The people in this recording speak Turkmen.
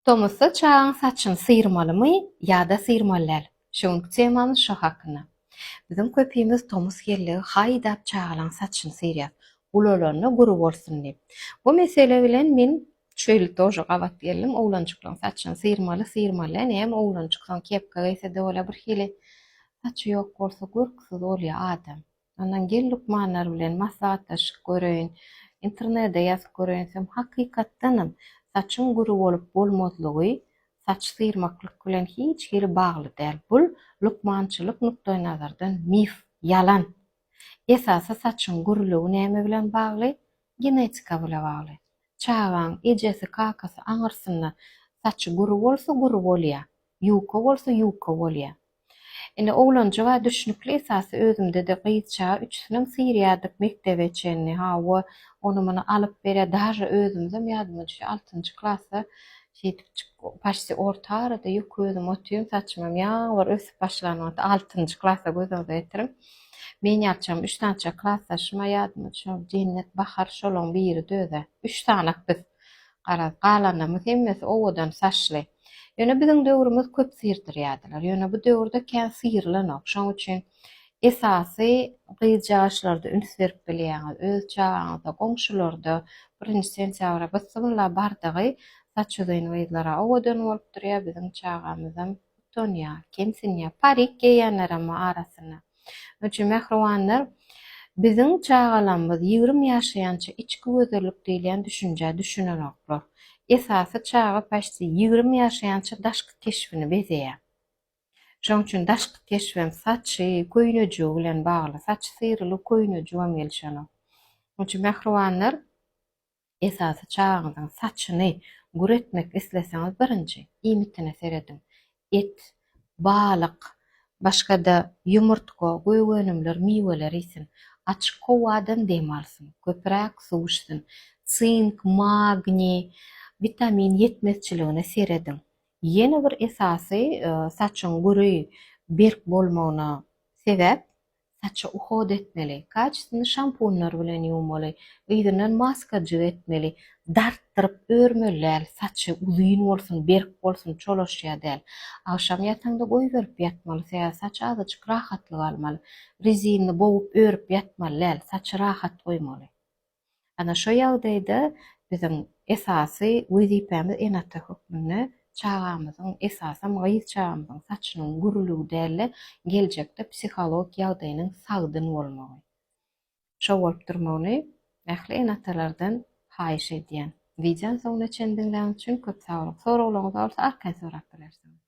Tomusa çağın saçyn sıyırmalymy ýa-da sıyırmalýar. Şoň temany şo hakyna. Bizim köpüýimiz tomus geligi haýdap çağlaň saçyny sıyırýar. Ulalaryna guru bolsun diýip. Bu mesele bilen men şeýle toja gabat geldim. Oglançyklaryň saçyny sıyırmaly. Näme oglançykdan kepka giyse de bolar bir hili saçy ýok bolsa gürküsiz bolýar adam. Ondan gel lukmanlar bilen maslahatlaşyp göreýin. İnternetde ýazyp göreýinsem hakykatdanam saçyň guru bolup bolmazlygy saç sıyırmaklyk bilen hiç hili bagly däl. Bul lukmançylyk nukdaý nazardan mif, yalan. Esasy saçyň gurulugy näme bilen bagly? Genetika bilen bagly. Çağaň ejesi, kakasy aňyrsyna saçy guru bolsa guru bolýar. Ýuka bolsa ýuka bolýar. Indi oglanjy we düşnükli esasy özümde de gyzçaga 3 sinem sıyırýardyk mektebe çenni. Hawa onu mana alyp berýär. Daşa özümizem ýadyma düşýär 6-njy klassa şeýtip paşdy orta arada ýok özüm otýum saçmam ýaňylar ösüp başlanyp 6-njy klassa gözümde ýetirim. Men ýaçam 3-nji klassaşyma ýadyma düşýär. Cennet bahar şolaň biri döze. 3 tanak biz galanymyz hemmesi owadan saçly. Ýöne biziň döwrümiz köp sıyırtyrýardylar. Ýöne bu döwürde kän sıyırlanok. Şoň üçin esasy gyzjaşlarda üns berip bilýäňiz. Öz çağaňyzda, goňşularda 1-nji sentýabra bysymla bardygy saç uzaýyny gyzlara owadan bolup durýar. Biziň çağamyzam tonýa, kemsinýa, parik giýenler arasyna. Üçin mähruwanlar biziň çağalarymyz 20 ýaşaýança içki gözellik diýilen düşünje düşünenoklar. Esasy çağa paşdy 20 ýaşaýança daşky keşfini bezeýär. Şoň üçin daşky keşfem saçy, köýnejigi bilen bagly. Saç sıyrylyp köýnejigem gelişenok. Şoň üçin mähruwanlar esasy çağıňyzyň saçyny guretmek isleseňiz birinji imitine seredin. Et, balyk, başga-da ýumurtga, göýgenimler, miweler isin. Açyk howadan dem alsyn, köpräk suw içsin. Sink, magni, vitamin ýetmezçiligine seredin. Ýene bir esasy saçyň guruy berk bolmagyna sebäp saçy uhod etmeli. Kaçsyny şampunlar bilen ýuwmaly, ýygynyň maskajy etmeli, dartdyryp örmeli. Saçy uzyn bolsun, berk bolsun, çoloşýar däl. Akşam ýatanda goý berip ýatmaly, saç azajyk rahatlyk almaly. Rezinni bogup örüp ýatmaly, saç rahat goýmaly. Ana şo ýagdaýda biziň esasy wezipemiz enata hökmünde çağamyzyň esasam gyz çağamyzyň saçynyň gurulugy däl, geljekde psiholog ýagdaýynyň sagdyn bolmagy. Şo bolup durmagyny ähli enatalardan haýyş edýän. Wideoň soňuna çendiňläň üçin köp sag bolun. Soraglaryňyz bolsa arkaň sorap bilersiňiz.